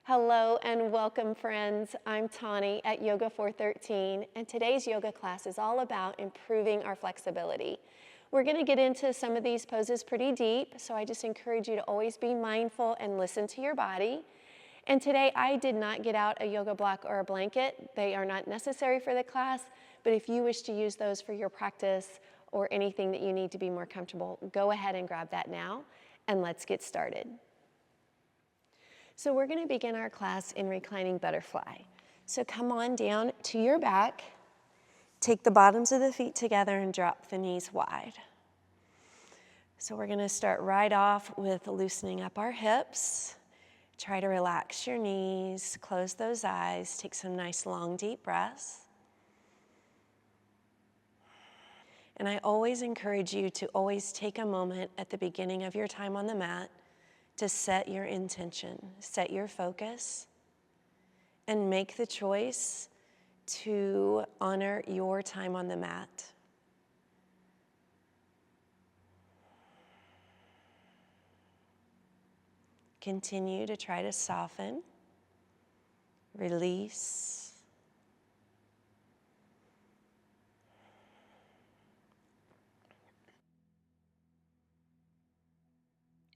Hello and welcome, friends. I'm Tauni at Yoga 413, and today's yoga class is all about improving our flexibility. We're going to get into some of these poses pretty deep, so I just encourage you to always be mindful and listen to your body. And today I did not get out a yoga block or a blanket. They are not necessary for the class, but if you wish to use those for your practice or anything that you need to be more comfortable, go ahead and grab that now, and let's get started. So we're going to begin our class in reclining butterfly. So come on down to your back, take the bottoms of the feet together and drop the knees wide. So we're going to start right off with loosening up our hips. Try to relax your knees, close those eyes, take some nice long deep breaths. And I always encourage you to always take a moment at the beginning of your time on the mat to set your intention, set your focus, and make the choice to honor your time on the mat. Continue to try to soften, release,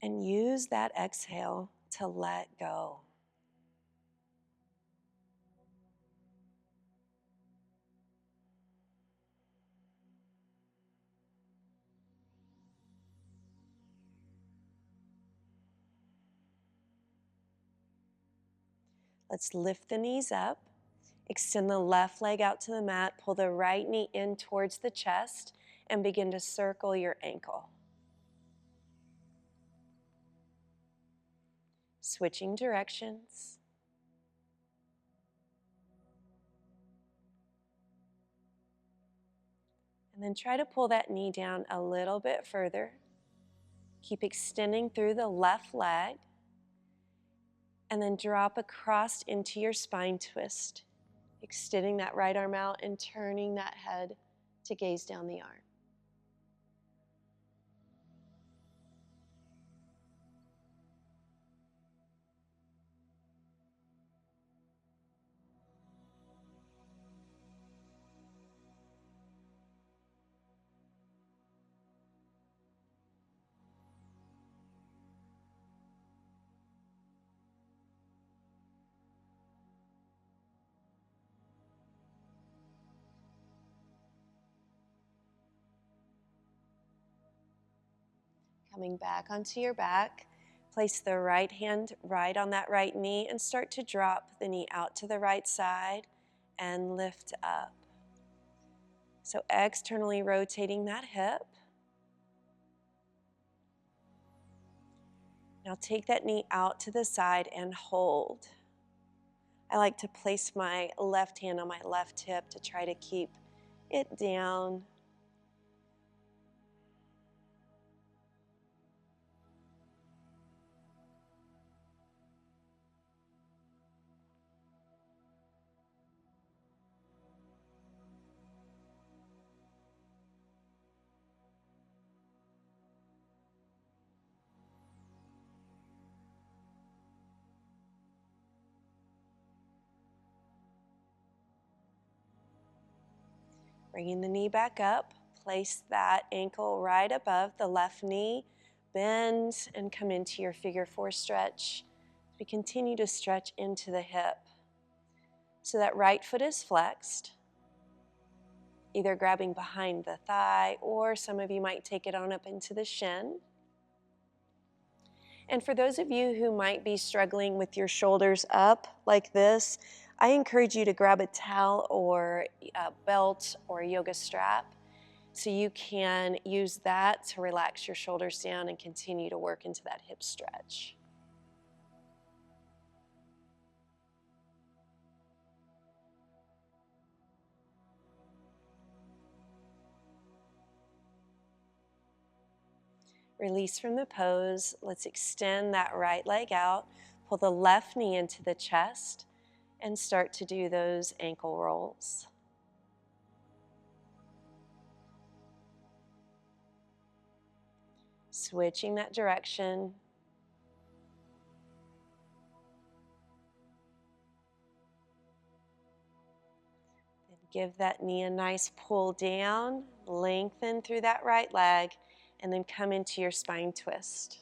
and use that exhale to let go. Let's lift the knees up, extend the left leg out to the mat, pull the right knee in towards the chest, and begin to circle your ankle. Switching directions. And then try to pull that knee down a little bit further. Keep extending through the left leg. And then drop across into your spine twist, extending that right arm out and turning that head to gaze down the arm. Coming back onto your back, place the right hand right on that right knee and start to drop the knee out to the right side and lift up. So externally rotating that hip. Now take that knee out to the side and hold. I like to place my left hand on my left hip to try to keep it down. Bringing the knee back up, place that ankle right above the left knee, bend and come into your figure four stretch. We continue to stretch into the hip. So that right foot is flexed, either grabbing behind the thigh or some of you might take it on up into the shin. And for those of you who might be struggling with your shoulders up like this, I encourage you to grab a towel or a belt or a yoga strap so you can use that to relax your shoulders down and continue to work into that hip stretch. Release from the pose. Let's extend that right leg out. Pull the left knee into the chest and start to do those ankle rolls. Switching that direction. Give that knee a nice pull down, lengthen through that right leg, and then come into your spine twist.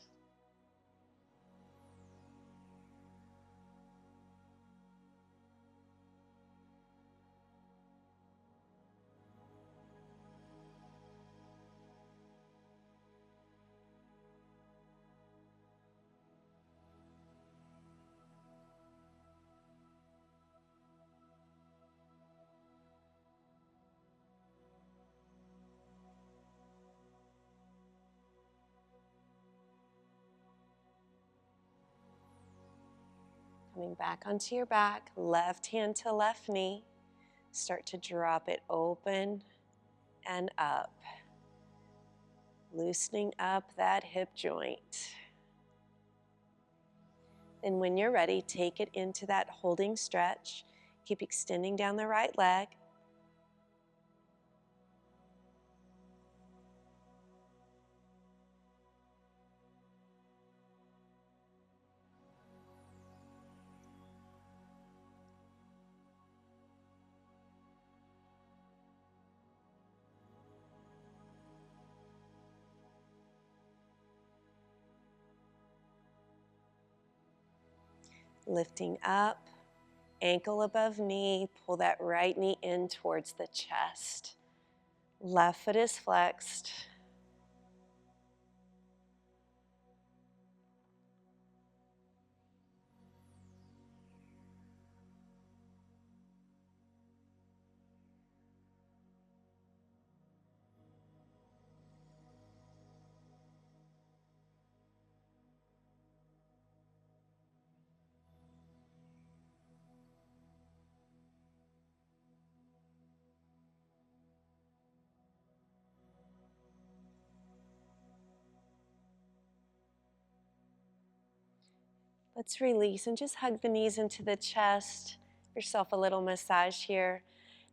Coming back onto your back, left hand to left knee. Start to drop it open and up. Loosening up that hip joint. Then when you're ready, take it into that holding stretch. Keep extending down the right leg. Lifting up, ankle above knee, pull that right knee in towards the chest. Left foot is flexed. Let's release and just hug the knees into the chest. Give yourself a little massage here.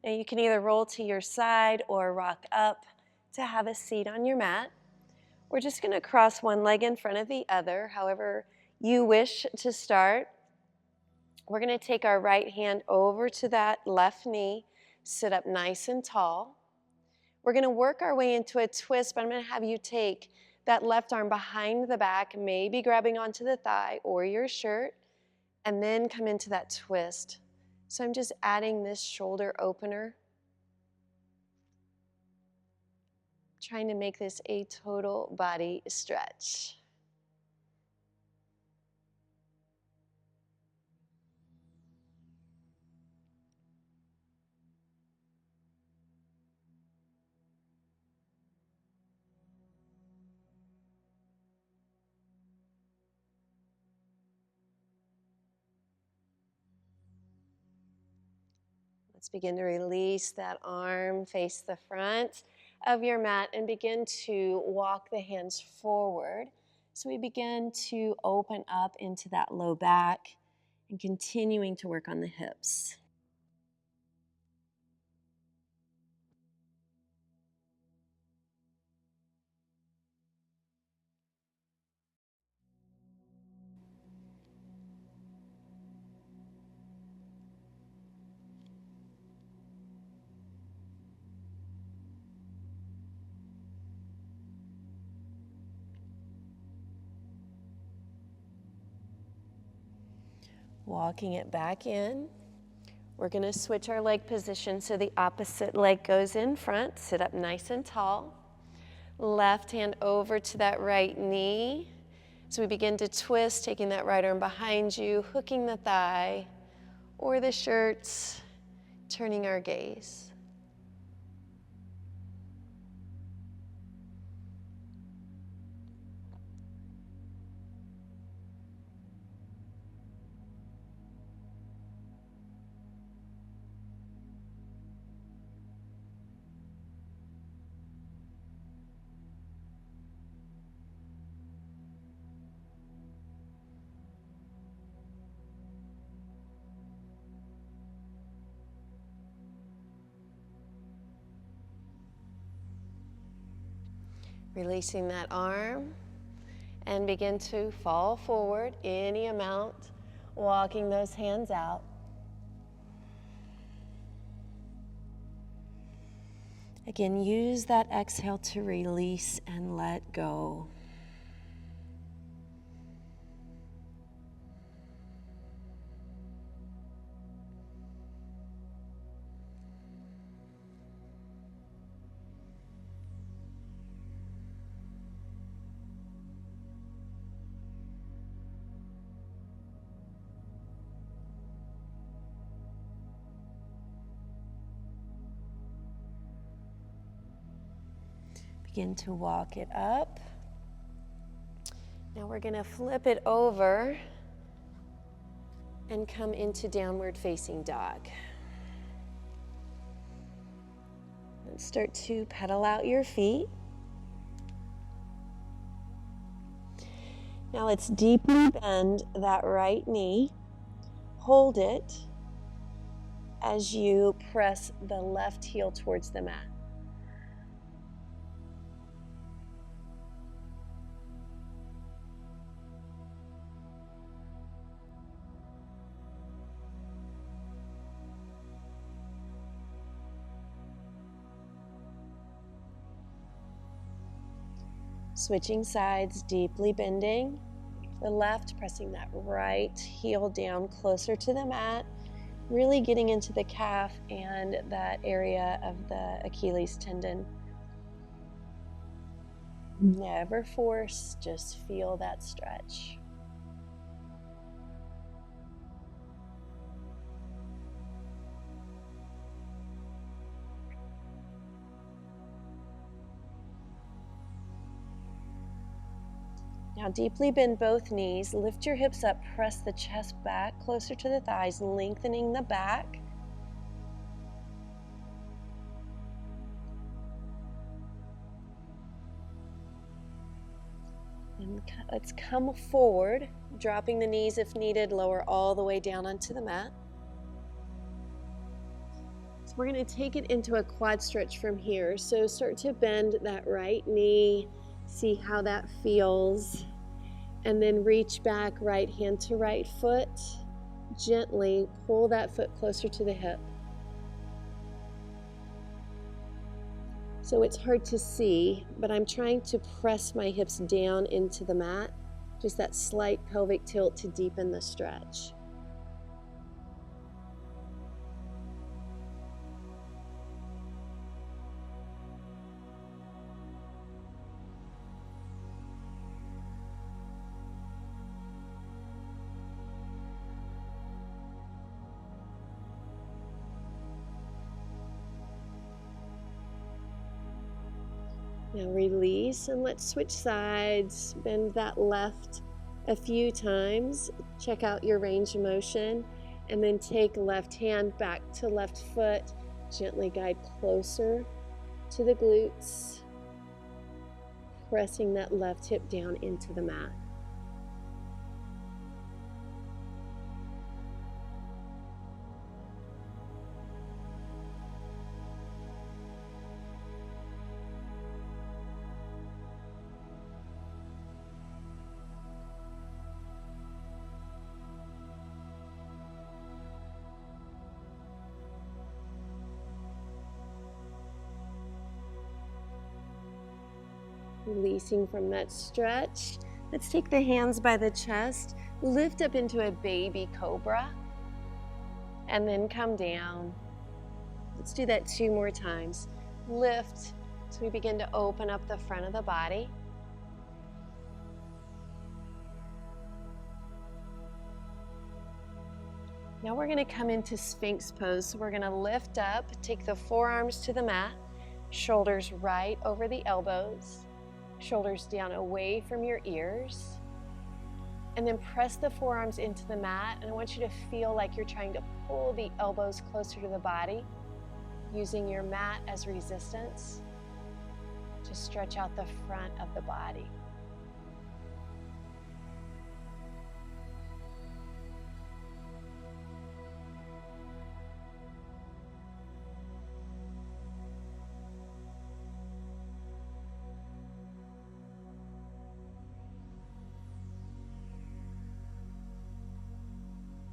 Now you can either roll to your side or rock up to have a seat on your mat. We're just going to cross one leg in front of the other, however you wish to start. We're going to take our right hand over to that left knee, sit up nice and tall. We're going to work our way into a twist, but I'm going to have you take that left arm behind the back, maybe grabbing onto the thigh or your shirt, and then come into that twist. So I'm just adding this shoulder opener, trying to make this a total body stretch. Let's begin to release that arm, face the front of your mat, and begin to walk the hands forward. So we begin to open up into that low back and continuing to work on the hips. Walking it back in. We're going to switch our leg position so the opposite leg goes in front. Sit up nice and tall. Left hand over to that right knee. So we begin to twist, taking that right arm behind you, hooking the thigh or the shirts, turning our gaze. Releasing that arm and begin to fall forward any amount, walking those hands out. Again, use that exhale to release and let go. Begin to walk it up. Now we're going to flip it over and come into downward facing dog. And start to pedal out your feet. Now let's deeply bend that right knee. Hold it as you press the left heel towards the mat. Switching sides, deeply bending. The left, pressing that right heel down closer to the mat, really getting into the calf and that area of the Achilles tendon. Never force, just feel that stretch. Now deeply bend both knees, lift your hips up, press the chest back closer to the thighs, lengthening the back. And let's come forward, dropping the knees if needed, lower all the way down onto the mat. So we're going to take it into a quad stretch from here. So start to bend that right knee, see how that feels. And then reach back, right hand to right foot. Gently pull that foot closer to the hip. So it's hard to see, but I'm trying to press my hips down into the mat. Just that slight pelvic tilt to deepen the stretch. Now release and let's switch sides. Bend that left a few times. Check out your range of motion. And then take left hand back to left foot. Gently guide closer to the glutes. Pressing that left hip down into the mat. Releasing from that stretch. Let's take the hands by the chest, lift up into a baby cobra, and then come down. Let's do that 2 more times. Lift so we begin to open up the front of the body. Now we're going to come into Sphinx pose. So we're going to lift up, take the forearms to the mat, shoulders right over the elbows. Shoulders down away from your ears, and then press the forearms into the mat, and I want you to feel like you're trying to pull the elbows closer to the body, using your mat as resistance to stretch out the front of the body.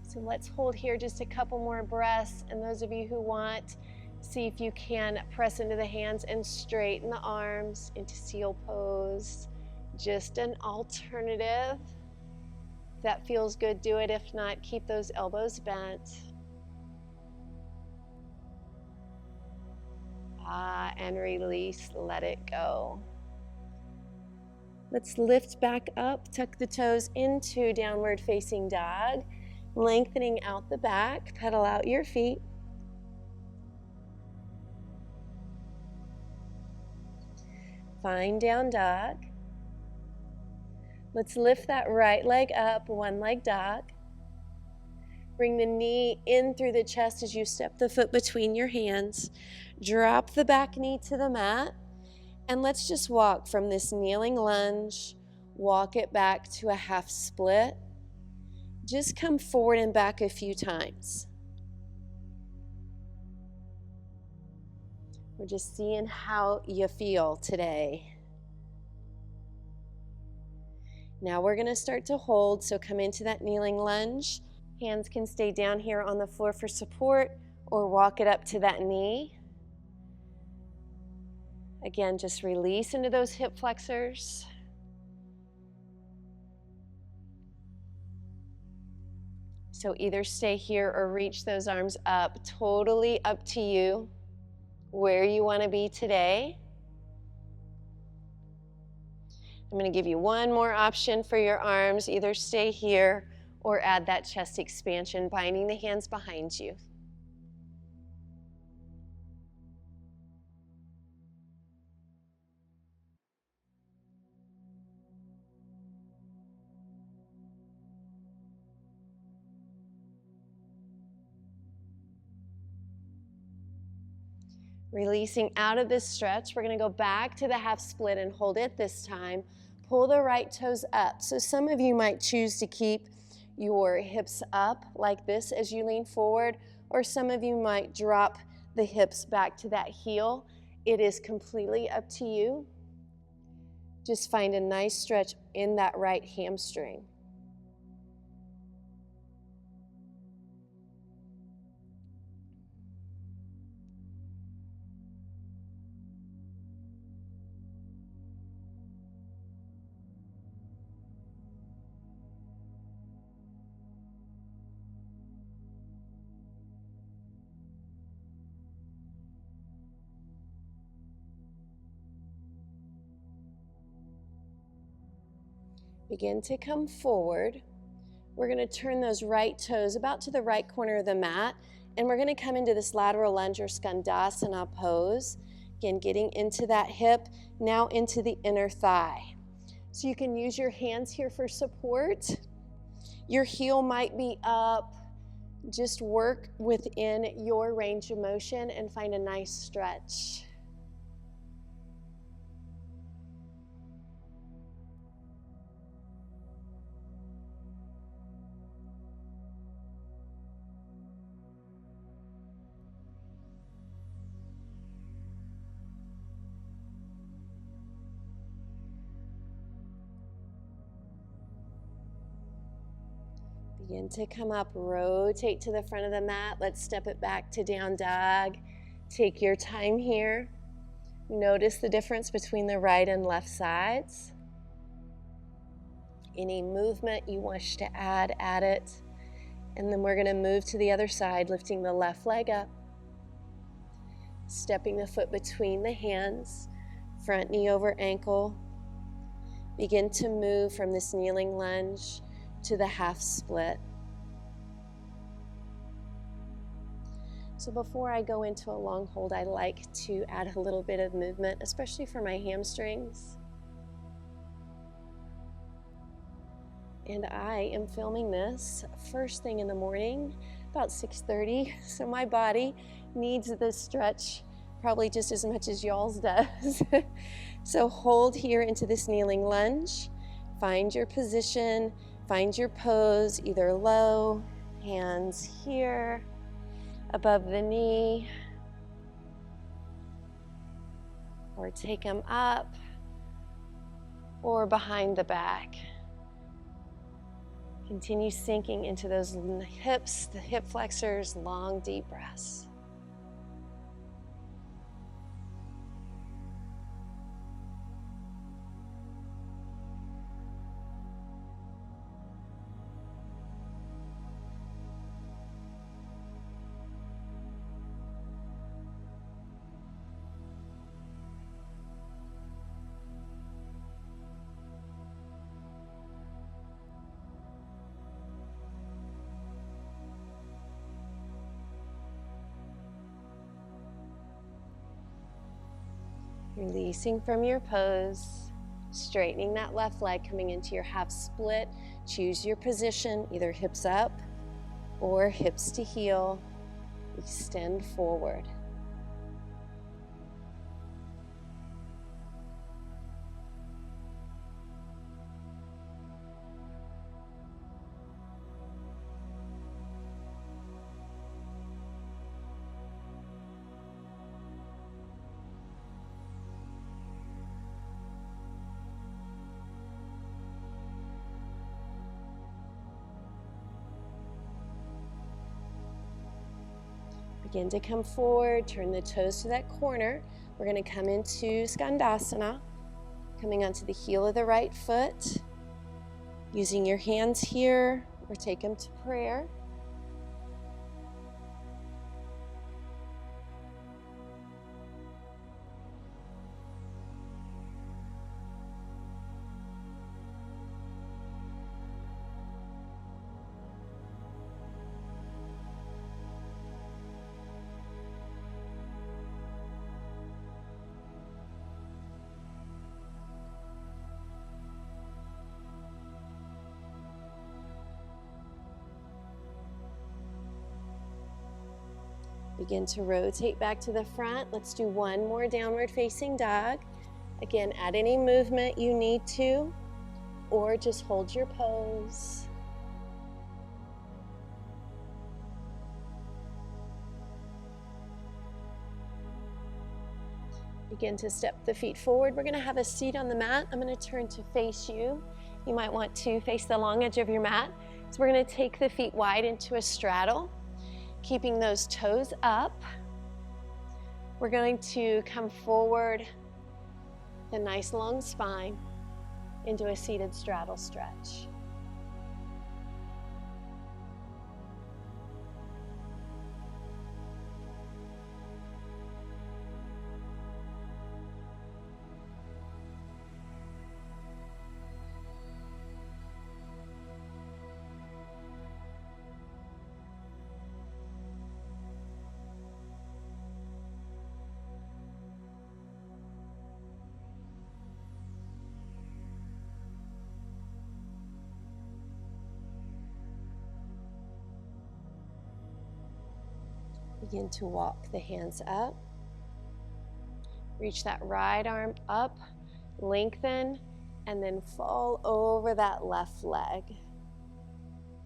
So let's hold here just a couple more breaths, and those of you who want, See if you can press into the hands and straighten the arms into seal pose. Just an alternative. If that feels good, do it. If not, keep those elbows bent. And release, let it go. Let's lift back up, tuck the toes into downward facing dog, lengthening out the back, pedal out your feet. Find down dog. Let's lift that right leg up, one leg dog. Bring the knee in through the chest as you step the foot between your hands. Drop the back knee to the mat. And let's just walk from this kneeling lunge, walk it back to a half split. Just come forward and back a few times. We're just seeing how you feel today. Now we're going to start to hold, so come into that kneeling lunge. Hands can stay down here on the floor for support or walk it up to that knee. Again, just release into those hip flexors. So either stay here or reach those arms up, totally up to you, where you want to be today. I'm going to give you one more option for your arms. Either stay here or add that chest expansion, binding the hands behind you. Releasing out of this stretch, we're going to go back to the half split and hold it this time. Pull the right toes up. So some of you might choose to keep your hips up like this as you lean forward, or some of you might drop the hips back to that heel. It is completely up to you. Just find a nice stretch in that right hamstring. Begin to come forward. We're going to turn those right toes about to the right corner of the mat, and we're going to come into this lateral lunge or skandasana pose. Again, getting into that hip, now into the inner thigh. So you can use your hands here for support. Your heel might be up. Just work within your range of motion and find a nice stretch. Begin to come up, rotate to the front of the mat. Let's step it back to down dog. Take your time here. Notice the difference between the right and left sides. Any movement you wish to add it. And then we're going to move to the other side, lifting the left leg up. Stepping the foot between the hands, front knee over ankle. Begin to move from this kneeling lunge to the half split. So before I go into a long hold, I like to add a little bit of movement, especially for my hamstrings. And I am filming this first thing in the morning, about 6:30, so my body needs this stretch probably just as much as y'all's does. So hold here into this kneeling lunge. Find your position. Find your pose, either low, hands here, above the knee, or take them up, or behind the back. Continue sinking into those hips, the hip flexors, long, deep breaths. Releasing from your pose, straightening that left leg, coming into your half split. Choose your position, either hips up or hips to heel. Extend forward. Begin to come forward, turn the toes to that corner. We're going to come into Skandasana, coming onto the heel of the right foot, using your hands here, or take them to prayer. Begin to rotate back to the front. Let's do one more downward facing dog. Again, add any movement you need to, or just hold your pose. Begin to step the feet forward. We're going to have a seat on the mat. I'm going to turn to face you. You might want to face the long edge of your mat. So we're going to take the feet wide into a straddle, keeping those toes up. We're going to come forward with a nice long spine into a seated straddle stretch. Begin to walk the hands up. Reach that right arm up, lengthen, and then fall over that left leg.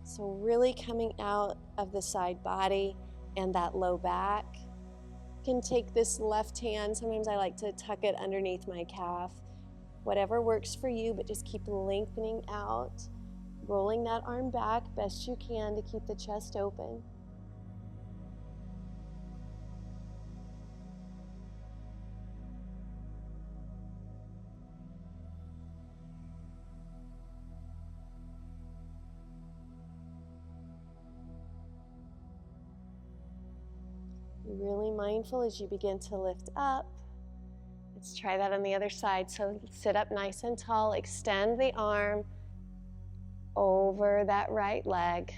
So really coming out of the side body and that low back. You can take this left hand, sometimes I like to tuck it underneath my calf. Whatever works for you, but just keep lengthening out, rolling that arm back best you can to keep the chest open. Be really mindful as you begin to lift up. Let's try that on the other side. So sit up nice and tall, extend the arm over that right leg.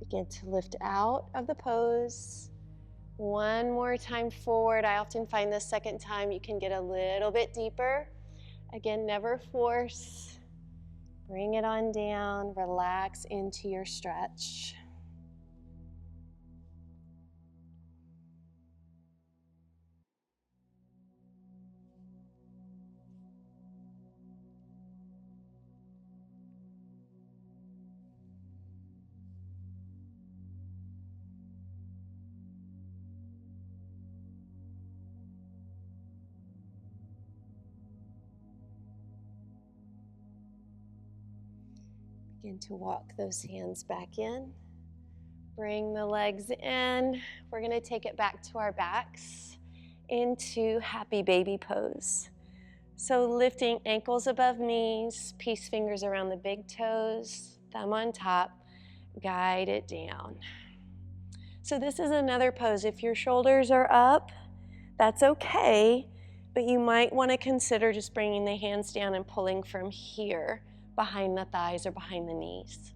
Begin to lift out of the pose. One more time forward. I often find the second time you can get a little bit deeper. Again, never force. Bring it on down. Relax into your stretch. Begin to walk those hands back in. Bring the legs in. We're going to take it back to our backs into happy baby pose. So lifting ankles above knees, peace fingers around the big toes, thumb on top, guide it down. So this is another pose. If your shoulders are up, that's okay, but you might want to consider just bringing the hands down and pulling from here, behind the thighs or behind the knees.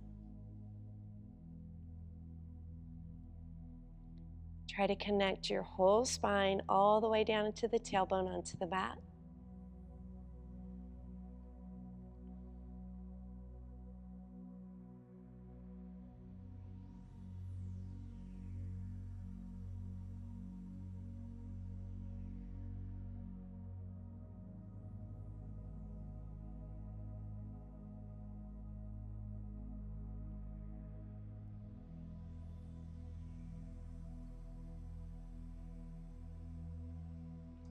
Try to connect your whole spine all the way down into the tailbone onto the mat.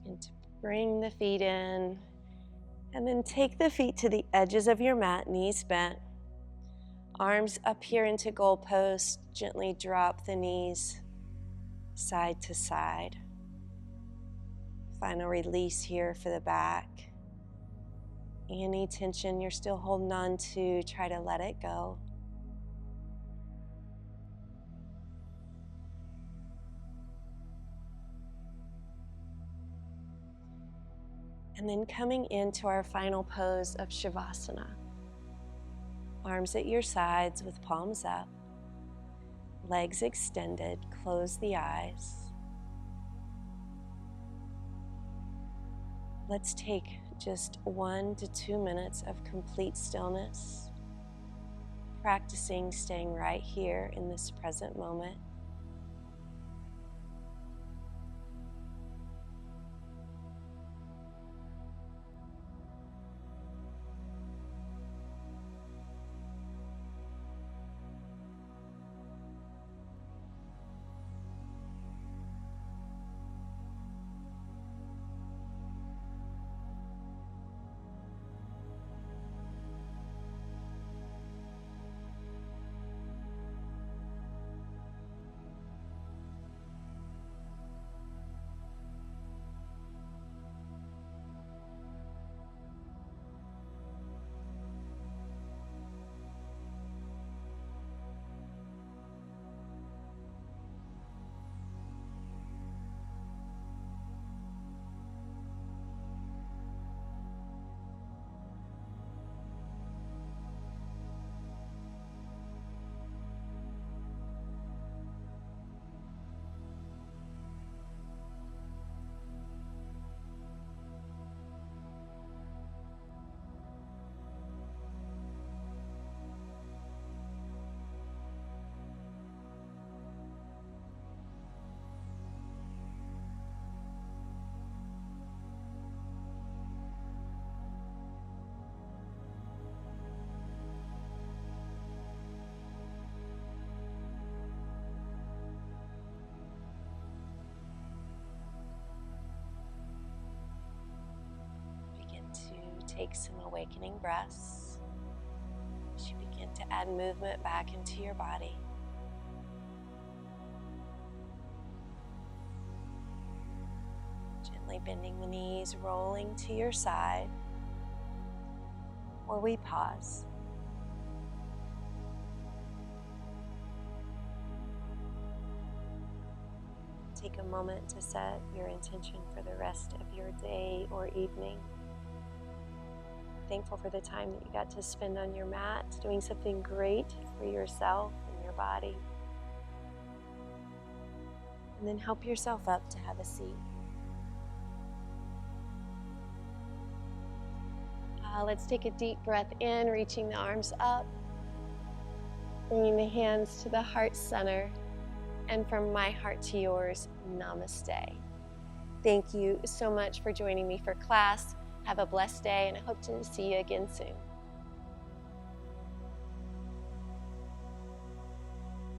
And to bring the feet in, and then take the feet to the edges of your mat, knees bent. Arms up here into goalpost, gently drop the knees side to side. Final release here for the back. Any tension you're still holding on to, try to let it go. And then coming into our final pose of Shavasana. Arms at your sides with palms up, legs extended, close the eyes. Let's take just 1 to 2 minutes of complete stillness, practicing staying right here in this present moment. Take some awakening breaths as you begin to add movement back into your body. Gently bending the knees, rolling to your side, or we pause. Take a moment to set your intention for the rest of your day or evening. Thankful for the time that you got to spend on your mat, doing something great for yourself and your body. And then help yourself up to have a seat. Let's take a deep breath in, reaching the arms up, bringing the hands to the heart center, and from my heart to yours, namaste. Thank you so much for joining me for class. Have a blessed day, and I hope to see you again soon.